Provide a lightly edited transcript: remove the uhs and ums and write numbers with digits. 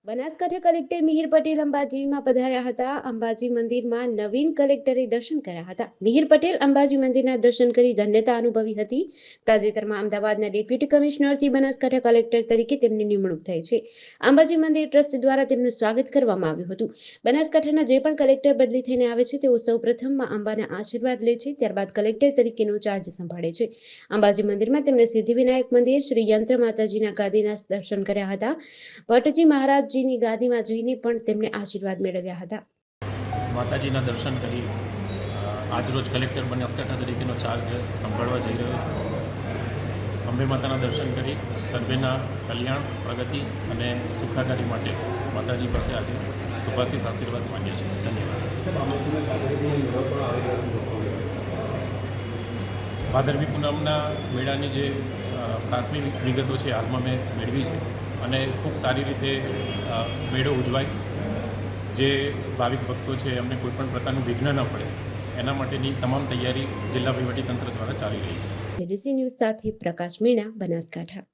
Banaskantha collector Mihir Patel અંબાજીમાં પધાર્યા હતા. અંબાજી મંદિરમાં નવીન કલેક્ટરે દર્શન કર્યા હતા. મિહિર પટેલ અંબાજી મંદિરના દર્શન કરી ધન્યતા અનુભવી હતી. તાજેતરમાં અમદાવાદના ડેપ્યુટી કમિશનરથી બનાસકાંઠા કલેક્ટર તરીકે તેમની નિમણૂક થઈ છે. અંબાજી મંદિર ટ્રસ્ટ દ્વારા તેમનું સ્વાગત કરવામાં આવ્યું હતું. બનાસકાંઠાના જે પણ કલેક્ટર બદલી થઈને આવે છે તેઓ સૌપ્રથમ માં અંબાના આશીર્વાદ લે છે, ત્યારબાદ કલેક્ટર તરીકેનો ચાર્જ સંભાળે છે. અંબાજી મંદિરમાં તેમણે સિદ્ધિવિનાયક મંદિર, શ્રી યંત્ર માતાજીના ગાદીના દર્શન કર્યા હતા. ભટ્ટજી મહારાજજીની ગાદીમાં જઈને પણ તેમણે આશીર્વાદ મેળવ્યા હતા. માતાજીના દર્શન કરી આજરોજ કલેક્ટર બનાસકાંઠા તરીકેનો ચાર્જ સંભાળવા જઈ રહ્યો છું. અંબે માતાના દર્શન કરી સર્વેના કલ્યાણ, પ્રગતિ અને સુખાકારી માટે માતાજી પાસે આજે શુભાશીષ આશીર્વાદ માંગ્યા છે. ધન્યવાદ. ભાદરવી પૂનમના મેળાની જે પ્રાથમિક વિગતો છે હાલમાં મેં મેળવી છે અને ખૂબ સારી રીતે મેળો ઉજવાય, જે ભાવિક ભક્તો છે એમને કોઈપણ પ્રકારનું વિઘ્ન ન પડે એના માટેની તમામ તૈયારી જિલ્લા વહીવટીતંત્ર દ્વારા ચાલી રહી છે. એબીસી ન્યૂઝ સાથે પ્રકાશ મીણા, બનાસકાંઠા.